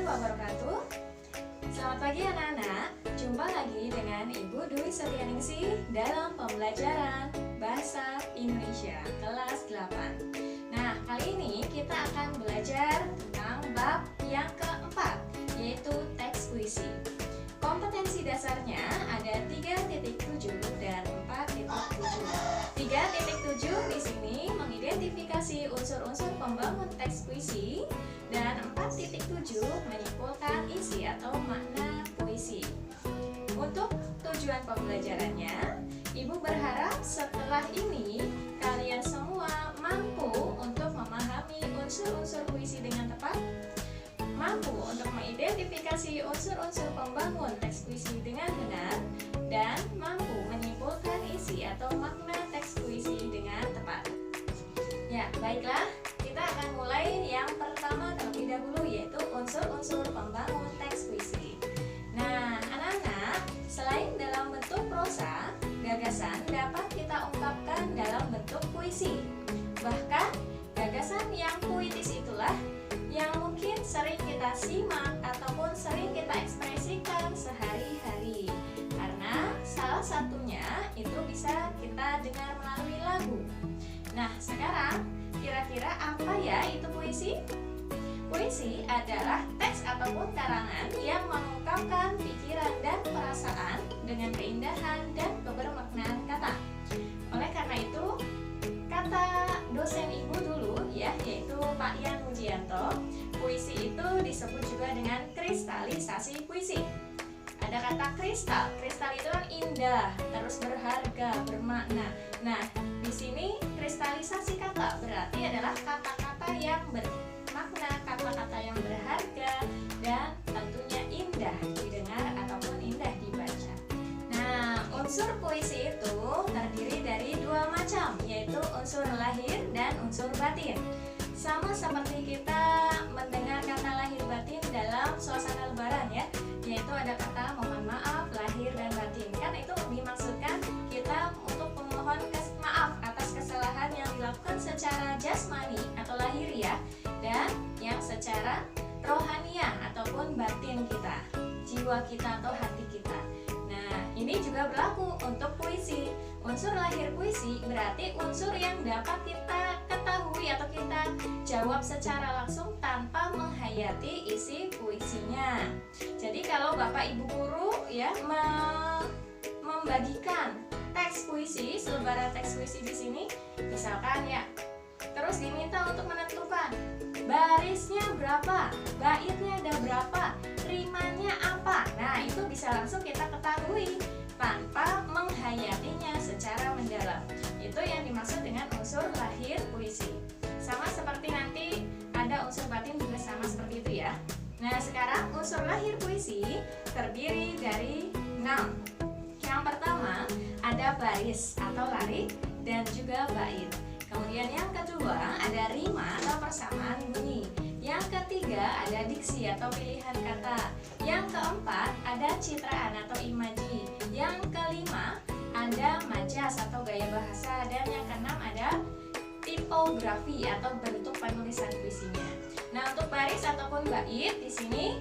wabarakatuh. Selamat pagi anak-anak. Jumpa lagi dengan Ibu Dwi Setianingsih dalam pembelajaran Bahasa Indonesia kelas 8. Nah, kali ini kita akan belajar tentang bab yang keempat, yaitu teks puisi. Kompetensi dasarnya ada 3.7 dan 4.7. 3.7 di sini mengidentifikasi unsur-unsur pembangun teks puisi, dan 4.7 menyimpulkan isi atau makna puisi. Untuk tujuan pembelajarannya, Ibu berharap setelah ini kalian semua mampu untuk memahami unsur-unsur puisi dengan tepat, mampu untuk mengidentifikasi unsur-unsur pembangun teks puisi dengan benar, dan mampu menyimpulkan isi atau makna teks puisi dengan tepat. Ya, baiklah, kita akan mulai yang pertama terlebih dahulu, yaitu unsur-unsur pembangun teks puisi. Nah, anak-anak, selain dalam bentuk prosa, gagasan dapat kita ungkapkan dalam bentuk puisi. Bahkan, gagasan yang puitis itulah yang mungkin sering kita simak ataupun sering kita ekspresikan sehari-hari. Karena salah satunya itu bisa kita dengar melalui lagu. Nah, sekarang kira-kira apa ya itu puisi? Puisi adalah teks ataupun karangan yang mengungkapkan pikiran dan perasaan dengan keindahan dan kebermaknaan kata. Oleh karena itu, kata dosen Ibu dulu ya, yaitu Pak Yan Mujianto, puisi itu disebut juga dengan kristalisasi puisi. Ada kata kristal. Kristal itu kan indah, terus berharga, bermakna. Nah, di sini kristalisasi kata berarti adalah kata-kata yang bermakna, kata-kata yang berharga, dan tentunya indah didengar ataupun indah dibaca. Nah, unsur puisi itu terdiri dari dua macam, yaitu unsur lahir dan unsur batin. Sama seperti kita mendengar kata lahir batin dalam suasana lebaran ya, yaitu ada kata mohon maaf, lahir dan batin. Kan itu dimaksudkan kita untuk memohon maaf atas kesalahan yang dilakukan secara jasmani atau lahiriah dan yang secara rohaniah ataupun batin kita, jiwa kita atau hati kita. Nah, ini juga berlaku untuk puisi. Unsur lahir puisi berarti unsur yang dapat kita ketahui atau kita jawab secara langsung tanpa menghayati isi puisinya. Jadi kalau Bapak Ibu guru ya membagikan teks puisi, selebaran teks puisi di sini, misalkan ya, terus diminta untuk menentukan barisnya berapa, baitnya ada berapa, rimanya apa. Nah, itu bisa langsung kita ketahui tanpa menghayatinya secara mendalam. Itu yang dimaksud dengan unsur lahir puisi. Sama seperti nanti ada unsur batin juga sama seperti itu ya. Nah, sekarang unsur lahir puisi terdiri dari 6. Yang pertama ada baris atau larik dan juga bait. Kemudian yang kedua ada rima atau persamaan bunyi. Yang ketiga ada diksi atau pilihan kata. Yang keempat ada citraan atau imaji. Yang kelima ada majas atau gaya bahasa. Dan yang keenam ada tipografi atau bentuk penulisan puisinya. Nah, untuk baris ataupun bait di sini,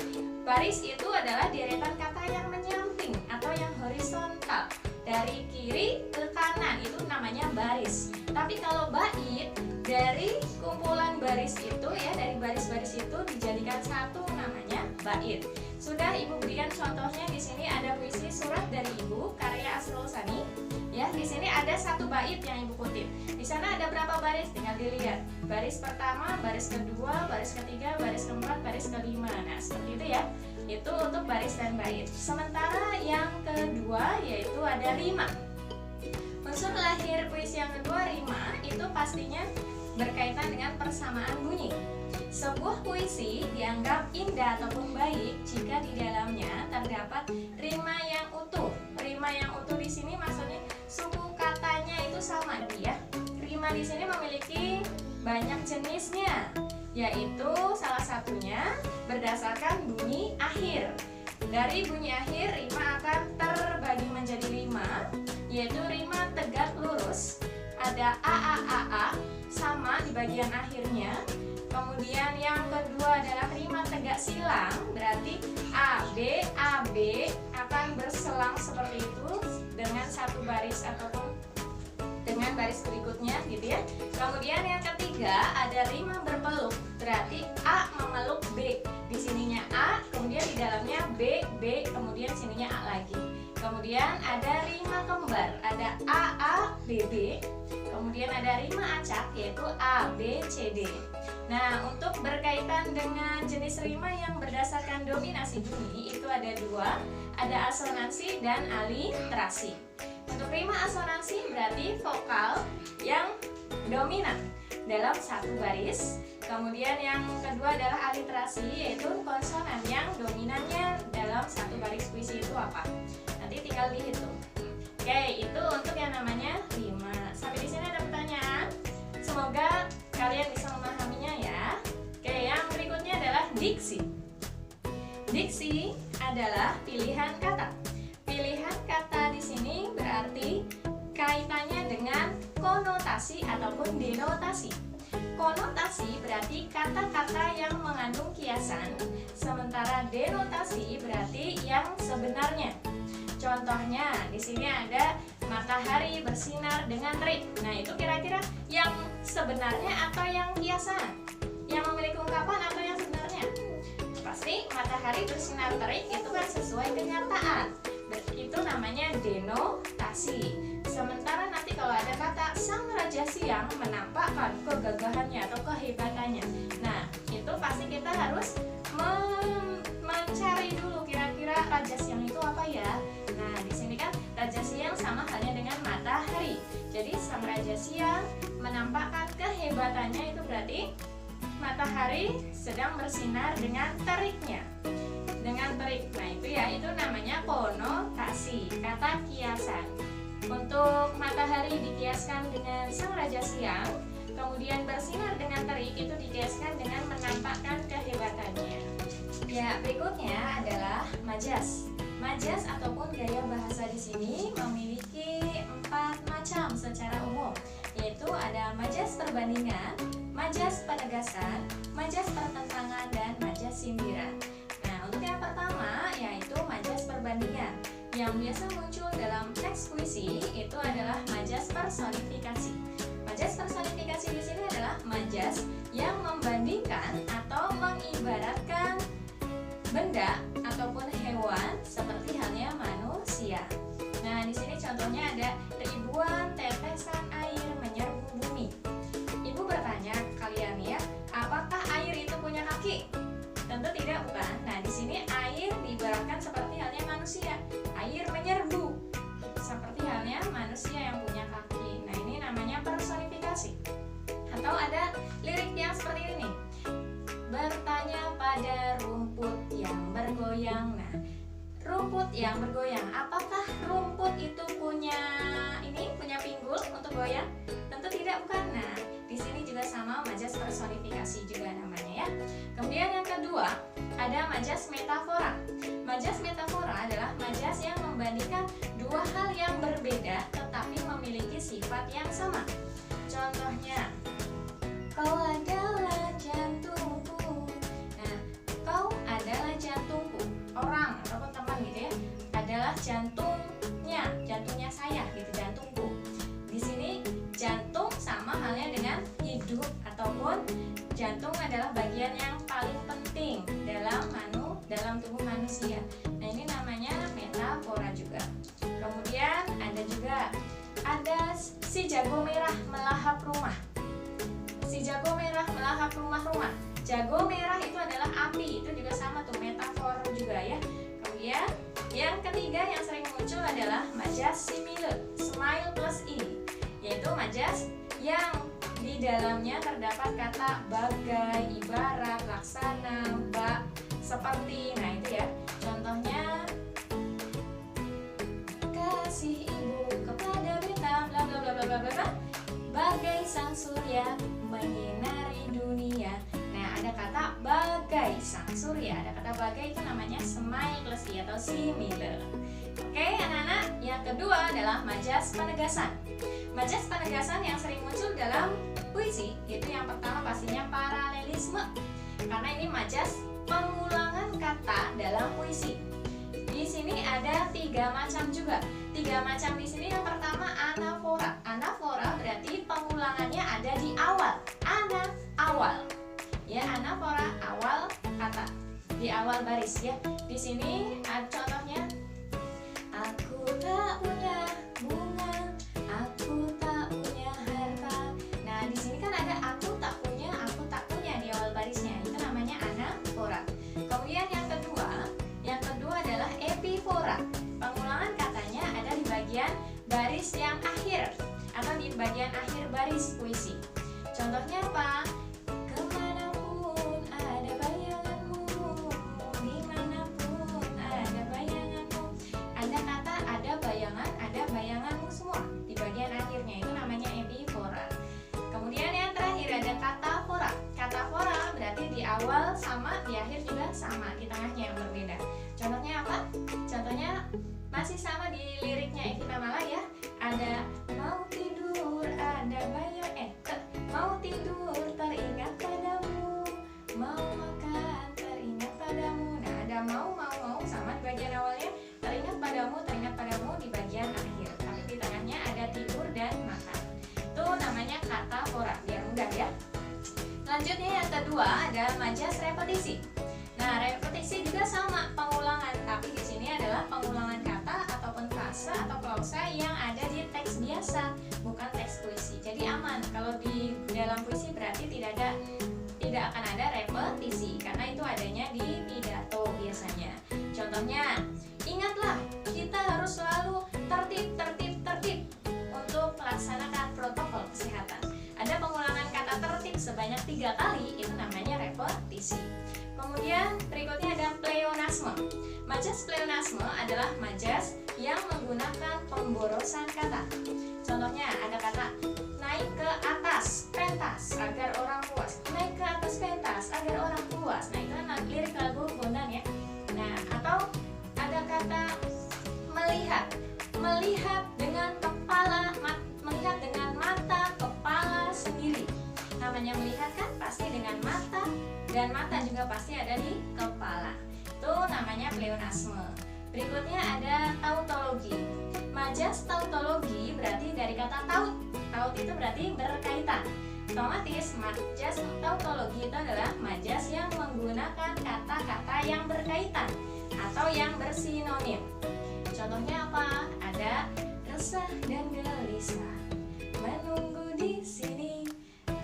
baris itu adalah deretan kata yang menyamping atau yang horizontal dari kiri ke kanan, itu namanya baris. Tapi kalau bait dari kumpulan baris itu ya, dari baris-baris itu dijadikan satu, namanya bait. Sudah Ibu berikan contohnya di sini, ada puisi Surat dari Ibu karya Asrul Sani. Ya, di sini ada satu bait yang Ibu kutip. Di sana ada berapa baris? Tinggal dilihat. Baris pertama, baris kedua, baris ketiga, baris keempat, baris kelima. Nah, seperti itu ya. Itu untuk baris dan bait. Sementara yang kedua yaitu ada rima. Unsur lahir puisi yang kedua, rima, itu pastinya berkaitan dengan persamaan bunyi. Sebuah puisi dianggap indah ataupun baik jika di dalamnya terdapat rima yang utuh. Rima yang utuh di sini maksudnya suku katanya itu sama ya. Rima di sini memiliki banyak jenisnya, yaitu salah satunya berdasarkan bunyi akhir. Dari bunyi akhir, rima akan terbagi menjadi 5, yaitu rima tegak lurus, ada a sama di bagian akhirnya. Kemudian yang kedua adalah rima tegak silang, berarti AB akan berselang seperti itu dengan satu baris ataupun dengan baris berikutnya gitu ya. Kemudian yang ketiga ada rima berpeluk, berarti A memeluk B. Di sininya A, kemudian di dalamnya B, kemudian sininya A lagi. Kemudian ada rima kembar, ada AA, BB. Kemudian ada rima acak yaitu ABCD. Nah, untuk berkaitan dengan jenis rima yang berdasarkan dominasi bunyi itu ada dua, ada asonansi dan aliterasi. Untuk rima asonansi berarti vokal yang dominan dalam satu baris. Kemudian yang kedua adalah aliterasi, yaitu konsonan yang dominannya dalam satu baris puisi itu apa? Nanti tinggal dihitung. Oke, itu untuk yang namanya rima. Sampai di sini ada pertanyaan? Semoga kalian bisa memahaminya ya. Oke, yang berikutnya adalah diksi. Diksi adalah pilihan kata. Pilihan kata di sini berarti kaitannya dengan konotasi ataupun denotasi. Konotasi berarti kata-kata yang mengandung kiasan, sementara denotasi berarti yang sebenarnya. Contohnya di sini ada matahari bersinar dengan terik. Nah, itu kira-kira yang sebenarnya atau yang kiasan? Yang memiliki ungkapan atau yang sebenarnya? Pasti matahari bersinar terik itu kan sesuai kenyataan. Itu namanya denotasi. Sementara nanti kalau ada kata sang raja siang menampakkan kegagahannya atau kehebatannya. Nah, itu pasti kita harus mencari dulu kira-kira raja siang itu apa ya. Nah, di sini kan raja siang sama halnya dengan matahari. Jadi sang raja siang menampakkan kehebatannya itu berarti matahari sedang bersinar dengan teriknya. Dengan terik. Nah, itu ya, itu namanya konotasi, kata kiasan. Untuk matahari dikiaskan dengan sang raja siang, kemudian bersinar dengan terik itu dikiaskan dengan menampakkan kehebatannya. Ya, berikutnya adalah majas. Majas ataupun gaya bahasa di sini memiliki 4 macam secara umum, yaitu ada majas perbandingan, majas penegasan, majas pertentangan, dan majas sindiran. Nah, untuk yang pertama yaitu majas perbandingan. Yang biasa muncul dalam teks puisi itu adalah majas personifikasi. Majas personifikasi di sini adalah majas yang membandingkan atau mengibaratkan benda ataupun hewan seperti halnya manusia. Nah, di sini contohnya ada ribuan tetesan air menyerbu bumi. Ibu bertanya ke kalian ya, apakah air itu punya kaki? Tentu tidak, bukan? Nah, di sini air diibaratkan seperti halnya manusia. Air menyerbu seperti halnya manusia yang punya kaki. Nah, ini namanya personifikasi. Atau ada lirik yang seperti ini. Bertanya pada rumput yang bergoyang. Nah, rumput yang bergoyang. Apakah rumput itu punya pinggul untuk goyang? Tentu tidak, bukan? Nah, di sini juga sama majas personifikasi juga namanya ya. Kemudian yang kedua ada majas metafora. Majas metafora adalah majas yang membandingkan dua hal yang berbeda tetapi memiliki sifat yang sama. Contohnya, kau adalah jantungku. Nah, kau adalah jantungku. Orang ataupun teman gitu ya, adalah jantungnya saya gitu, jantungku. Di sini jantung sama halnya dengan hidup ataupun jantung adalah bagian yang paling penting dalam tubuh manusia. Nah, ini namanya metafora juga. Kemudian ada si jago merah melahap rumah. Si jago merah melahap rumah-rumah. Jago merah itu adalah api, itu juga sama tuh, metafora juga ya. Kemudian yang ketiga yang sering muncul adalah majas simile, smile plus i, yaitu majas yang di dalamnya terdapat kata bagai, ibarat, laksana, bak, seperti. Nah, itu ya. Contohnya, kasih ibu kepada bintang bla bla bla bla bla bla, bagai sang surya menyinari dunia. Nah, ada kata bagai sang surya, ada kata bagai, itu namanya smile plus i atau simile. Oke, anak-anak, yang kedua adalah majas penegasan. Majas penegasan yang sering muncul dalam puisi, itu yang pertama pastinya paralelisme, karena ini majas pengulangan kata dalam puisi. Di sini ada 3 macam juga. 3 macam di sini. Yang pertama anafora. Anafora berarti pengulangannya ada di awal. Awal. Ya, anafora awal kata. Di awal baris ya. Di sini contohnya, aku tak punya bunga, aku tak punya harta. Nah, di sini kan ada aku tak punya di awal barisnya. Itu namanya anafora. Kemudian yang kedua adalah epifora. Pengulangan katanya ada di bagian baris yang akhir atau di bagian akhir baris puisi. Contohnya apa? Kemanapun ada bayanganmu, dimanapun ada bayanganmu. Ada kata ada bayanganmu semua di bagian akhirnya. Itu namanya epifora. Kemudian yang terakhir ada katafora. Katafora berarti di awal sama, di akhir juga sama, di tengahnya yang berbeda. Contohnya apa? Contohnya masih sama di liriknya Evita Mala ya. Ada mau tidur, ada mau tidur teringat padamu, mau makan teringat padamu. Nah, ada mau sama di bagian awalnya, teringat padamu di bagian akhir. Tapi di tengahnya ada tidur dan makan. Itu namanya katafora, biar mudah ya. Selanjutnya yang kedua ada majas repetisi. Nah, repetisi juga sama pengulangan, tapi di sini adalah pengulangan kata ataupun frasa atau klausa yang ada di teks biasa, bukan teks puisi. Jadi aman. Kalau di dalam puisi berarti tidak akan ada repetisi karena itu adanya di pidato biasanya. Contohnya, ingatlah kita harus selalu tertib untuk melaksanakan protokol kesehatan. Ada pengulangan kata tertib sebanyak 3 kali, itu namanya repetisi. Kemudian berikutnya ada pleonasme. Majas pleonasme adalah majas yang menggunakan pemborosan kata. Contohnya ada kata naik ke atas pentas agar orang puas. Naik ke atas pentas agar orang puas. Nah, itu kan lirik lagu Bondan ya. Nah, atau ada kata melihat dengan mata kepala sendiri. Namanya melihat kan pasti dengan mata, dan mata juga pasti ada di kepala. Itu namanya pleonasme. Berikutnya ada tautologi. Majas tautologi berarti dari kata taut. Taut itu berarti berkaitan. Otomatis majas tautologi itu adalah majas yang menggunakan kata-kata yang berkaitan atau yang bersinonim. Contohnya apa? Ada resah dan gelisah, menunggu di sini.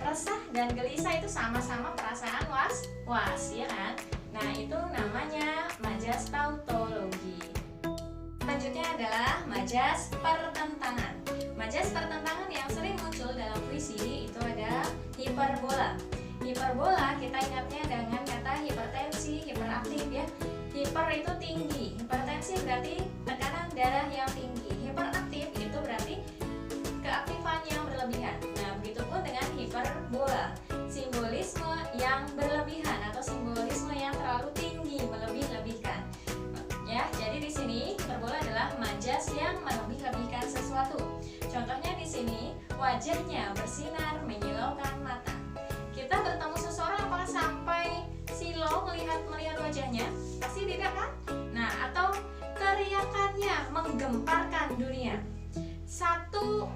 Resah dan gelisah itu sama-sama perasaan was ya kan? Nah, itu namanya majas tautologi. Selanjutnya adalah majas pertentangan. Majas pertentangan yang sering muncul dalam puisi itu ada hiperbola. Hiperbola kita ingatnya dengan kata hipertensi, hiperaktif ya. Hiper itu tinggi, hipertensi berarti tekanan darah yang tinggi. Hiperaktif itu berarti keaktifan yang berlebihan. Nah, begitupun dengan hiperbola, simbolisme yang berlebihan atau simbolisme yang terlalu tinggi, melebih-lebihkan. Ya, jadi di sini hiperbola adalah majas yang melebih-lebihkan sesuatu. Contohnya di sini wajahnya bersinar menyilaukan mata. Kita bertemu seseorang apakah sampai silau melihat wajahnya? Pasti tidak kan? Nah, atau teriakannya menggemparkan dunia. Satu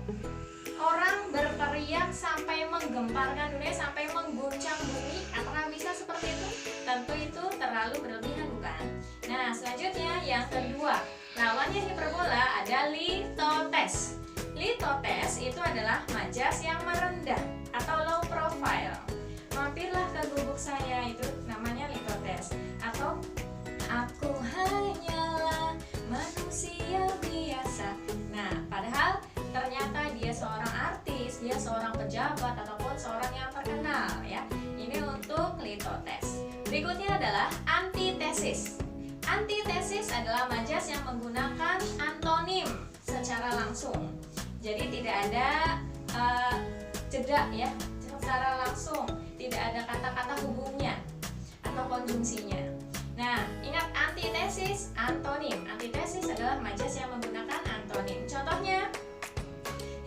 orang berteriak sampai menggemparkan dunia, sampai mengguncang bumi. Apakah bisa seperti itu? Tentu itu terlalu berlebihan, bukan? Nah, selanjutnya yang kedua, lawannya hiperbola ada litotes. Litotes itu adalah majas yang merendah atau low profile. Mampirlah ke gubuk saya, itu namanya litotes. Atau aku hanyalah manusia biasa. Nah, padahal ternyata dia seorang artis, dia seorang pejabat ataupun seorang yang terkenal ya. Ini untuk litotes. Berikutnya adalah antitesis. Antitesis adalah majas yang menggunakan antonim secara langsung. Jadi tidak ada jeda ya, secara langsung, tidak ada kata-kata hubungnya atau konjungsinya. Nah, ingat antitesis, antonim. Antitesis adalah majas yang menggunakan antonim. Contohnya,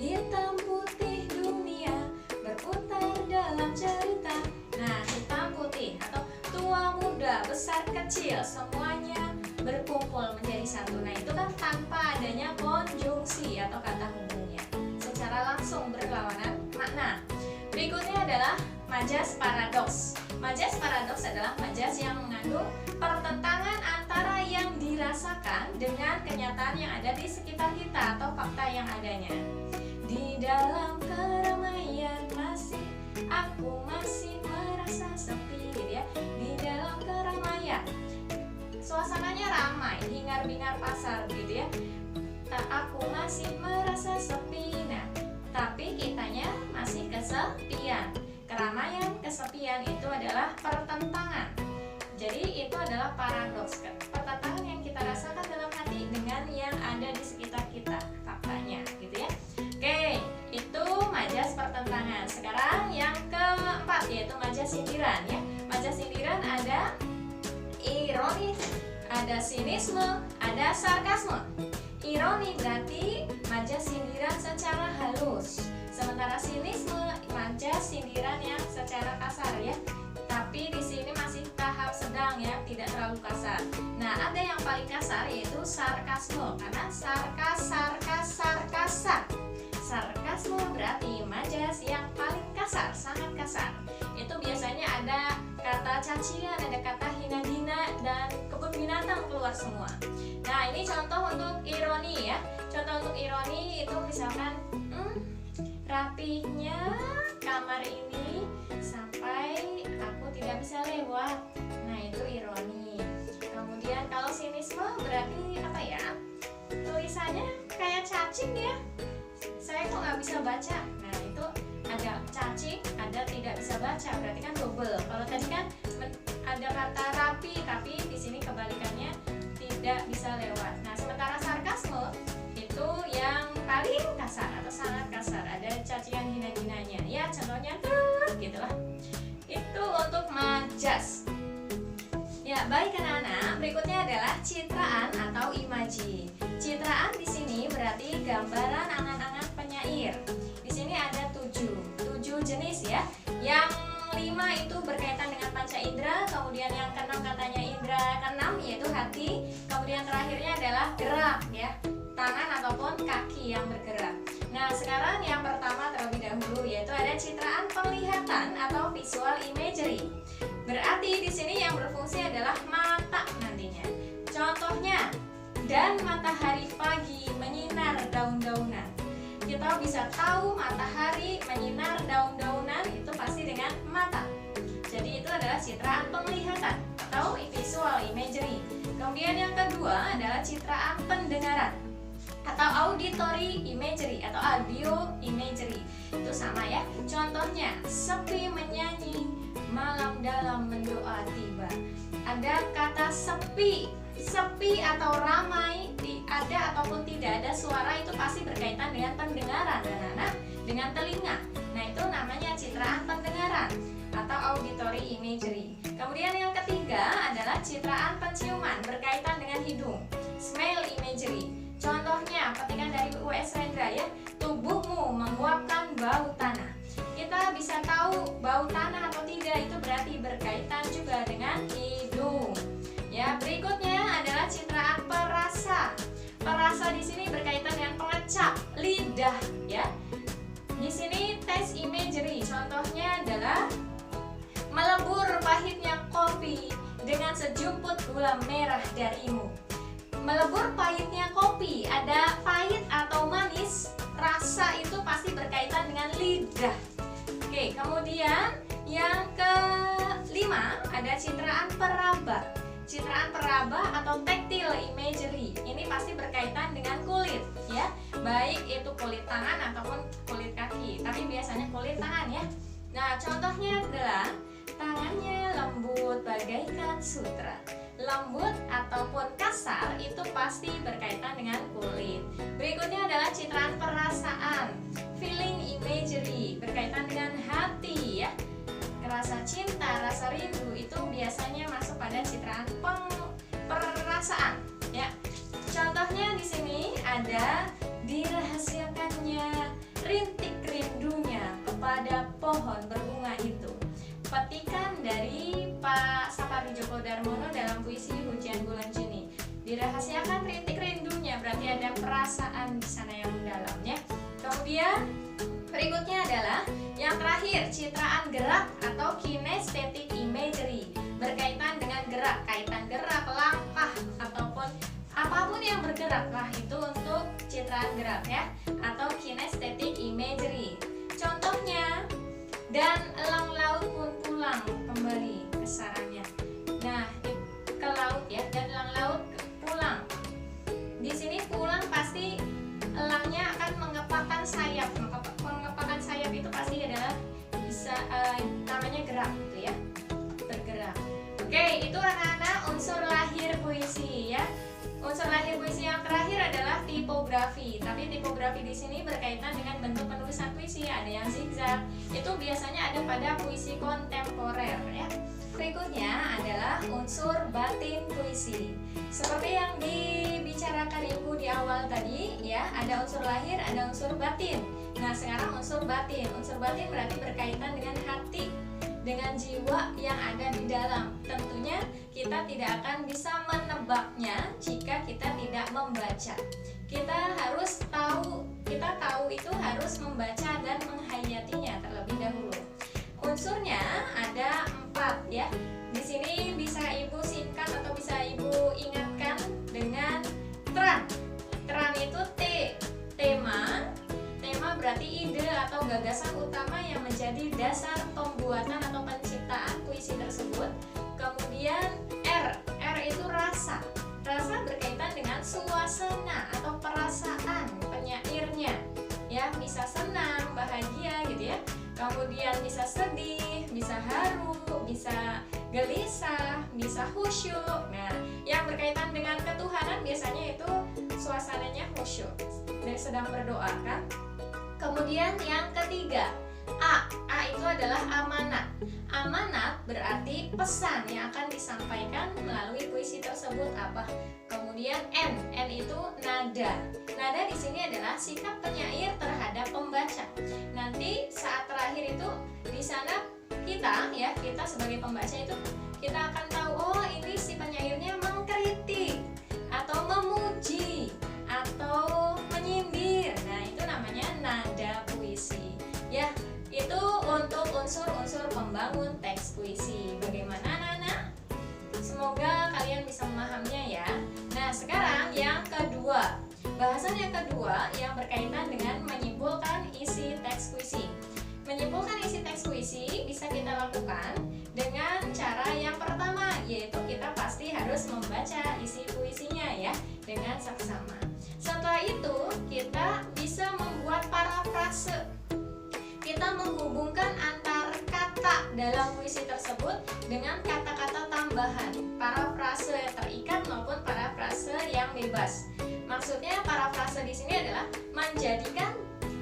hitam putih dunia berputar kecil, semuanya berkumpul menjadi satu. Nah, itu kan tanpa adanya konjungsi atau kata hubungnya, secara langsung berlawanan makna. Berikutnya adalah majas paradoks. Majas paradoks adalah majas yang mengandung pertentangan antara yang dirasakan dengan kenyataan yang ada di sekitar kita atau fakta yang adanya. Di dalam keramaian aku masih merasa sepi, gitu ya. Di dalam keramaian, suasananya ramai, hingar-bingar pasar, gitu ya. Aku masih merasa sepi. Nah, tapi kitanya masih kesepian. Keramaian, kesepian itu adalah pertentangan. Jadi itu adalah paradoks, pertentangan yang kita rasakan dalam hati dengan yang ada di sekitar kita, faktanya, gitu ya. Oke, itu majas pertentangan. Sekarang yang keempat, yaitu majas sindiran, ya. Majas sindiran ada ironi, ada sinisme, ada sarkasme. Ironi berarti majas sindiran secara halus, sementara sinisme majas sindiran yang secara kasar, ya. Tapi di sini masih tahap sedang, ya, tidak terlalu kasar. Nah, ada yang paling kasar yaitu sarkasme, karena sarkasme berarti majas yang paling kasar, sangat kasar. Itu biasanya ada kata cacian, ada kata hina-hina, dan kebun binatang keluar semua. Nah, ini contoh untuk ironi, ya. Contoh untuk ironi itu misalkan, rapihnya kamar ini sampai aku tidak bisa lewat. Nah, itu ironi. Kemudian kalau sinisme berarti apa, ya? Tulisannya kayak cacing, ya. Saya kok nggak bisa baca. Nah, itu ada cacing, ada tidak bisa baca, berarti kan double. Kalau tadi kan ada kata rapi, tapi di sini kebalikannya tidak bisa lewat. Nah, sementara sarkasme itu yang paling kasar atau sangat kasar, ada cacian hina-hinanya. Ya, contohnya tuh gitulah. Itu untuk majas. Ya, baik anak-anak, berikutnya adalah citraan atau imaji. Citraan di sini berarti gambaran angan-angan penyair. Di sini ada 7 jenis, ya. Yang 5 itu berkaitan dengan panca indera, kemudian yang ke-6 katanya indera ke-6 yaitu hati, kemudian terakhirnya adalah gerak, ya, tangan ataupun kaki yang bergerak. Nah, sekarang yang pertama terlebih dahulu yaitu ada citraan penglihatan atau visual imagery. Berarti di sini yang berfungsi adalah mata nantinya. Contohnya, dan matahari pagi menyinar daun-daunan. Kita bisa tahu matahari menyinar daun-daunan itu pasti dengan mata. Jadi itu adalah citraan penglihatan atau visual imagery. Kemudian yang kedua adalah citraan pendengaran atau auditory imagery atau audio imagery. Itu sama, ya. Contohnya, sepi menyanyi, malam dalam mendoa tiba. Ada kata sepi atau ramai, ada ataupun tidak ada suara itu pasti berkaitan dengan pendengaran, anak-anak, dengan telinga. Nah, itu namanya citraan pendengaran atau auditory imagery. Kemudian yang ketiga adalah citraan penciuman berkaitan dengan hidung, smell imagery. Contohnya, petikan dari U.S. Rendra, ya, tubuhmu menguapkan bau tanah. Kita bisa tahu bau tanah atau tidak itu berarti berkaitan juga dengan hidung. Ya, berikutnya adalah citraan perasa. Perasa di sini berkaitan dengan pengecap lidah, ya. Di sini taste imagery. Contohnya adalah melebur pahitnya kopi dengan sejumput gula merah darimu. Melebur pahitnya kopi, ada pahit atau manis, rasa itu pasti berkaitan dengan lidah. Oke, kemudian yang kelima ada citraan peraba. Citraan peraba atau tactile imagery. Ini pasti berkaitan dengan kulit, ya. Baik itu kulit tangan ataupun kulit kaki, tapi biasanya kulit tangan, ya. Nah, contohnya adalah tangannya lembut bagaikan sutra. Lembut ataupun kasar itu pasti berkaitan dengan kulit. Berikutnya adalah citraan perasaan, feeling imagery, berkaitan dengan hati, ya. Rasa cinta, rasa rindu itu biasanya masuk pada citraan perasaan, ya. Contohnya di sini ada dirahasiakannya rintik rindunya kepada pohon berbunga itu. Petikan dari Pak Pari Djoko Darmono dalam puisi Hujan Bulan Juni. Dirahasiakan rintik rindunya, berarti ada perasaan di sana yang mendalam ya. Kemudian berikutnya adalah yang terakhir, citraan gerak atau kinesthetic imagery, berkaitan dengan gerak, kaitan gerak, langkah ataupun apapun yang bergerak lah itu untuk citraan gerak ya, atau kinesthetic imagery. Contohnya, dan elang laut pun pulang kembali ke sarangnya. Nah, ke laut ya, dan elang laut pulang. Di sini pulang pasti elangnya akan mengepakkan sayap. Mengepakkan sayap itu pasti adalah bisa namanya gerak gitu ya, bergerak. Oke, itu anak-anak unsur lahir puisi ya. Unsur lahir puisi yang terakhir adalah tipografi. Tapi tipografi di sini berkaitan dengan bentuk penulisan puisi. Ada yang zigzag. Itu biasanya ada pada puisi kontemporer ya. Berikutnya adalah unsur batin puisi. Seperti yang dibicarakan Ibu di awal tadi ya, ada unsur lahir, ada unsur batin. Nah, sekarang unsur batin. Unsur batin berarti berkaitan dengan hati, dengan jiwa yang ada di dalam. Tentunya kita tidak akan bisa menebaknya jika kita tidak membaca. Kita harus tahu, kita tahu itu harus membaca dan menghayatinya terlebih dahulu. Unsurnya ada 4 ya. Di sini bisa Ibu singkat atau bisa Ibu ingatkan dengan tran. Tran itu tema. Tema berarti ide atau gagasan utama yang menjadi dasar pembuatan atau penciptaan puisi tersebut. Kemudian R itu rasa. Rasa berkaitan dengan suasana atau perasaan penyairnya. Ya, bisa senang, bahagia gitu ya. Kemudian bisa sedih, bisa haru, bisa gelisah, bisa khusyuk. Nah, yang berkaitan dengan ketuhanan biasanya itu suasananya khusyuk dan sedang berdoa kan. Kemudian yang ketiga, A itu adalah amanat. Amanat berarti pesan yang akan disampaikan melalui puisi tersebut apa. Kemudian N itu nada. Nada di sini adalah sikap penyair terhadap pembaca. Nanti saat terakhir itu di sana kita sebagai pembaca itu kita akan tahu, oh ini si penyairnya mengkritik atau memuji atau menyindir. Nah, itu namanya nada puisi. Ya, itu untuk unsur-unsur pembangun teks puisi. Bagaimana anak-anak? Semoga kalian bisa memahaminya ya. Nah, sekarang yang kedua. Bahasan yang kedua yang berkaitan dengan menyimpulkan isi teks puisi. Menyimpulkan isi teks puisi bisa kita lakukan dengan cara yang pertama, yaitu kita pasti harus membaca isi puisinya ya dengan saksama. Setelah itu kita bisa membuat parafrase. Kita menghubungkan antar kata dalam puisi tersebut dengan kata-kata tambahan, parafrase yang terikat maupun parafrase yang bebas. Maksudnya parafrase di sini adalah menjadikan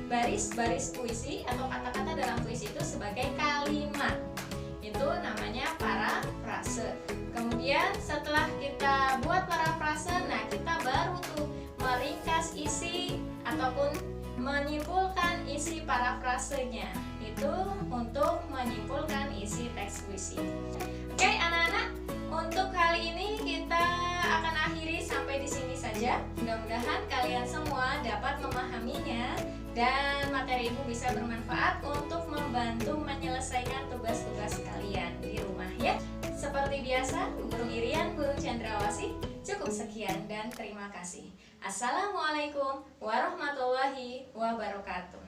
baris-baris puisi atau kata-kata dalam puisi itu sebagai kalimat. Itu namanya parafrase. Kemudian setelah kita buat parafrase, nah kita baru tuh meringkas isi ataupun menyimpulkan isi parafrasenya. Itu untuk menyimpulkan isi teks puisi. Oke anak-anak, untuk kali ini kita akan akhiri sampai di sini saja. Mudah-mudahan kalian semua dapat memahaminya dan materi Ibu bisa bermanfaat untuk membantu menyelesaikan tugas-tugas kalian di rumah ya. Seperti biasa, Guru Irian, Guru Cendrawasih, cukup sekian dan terima kasih. Assalamualaikum warahmatullahi wabarakatuh.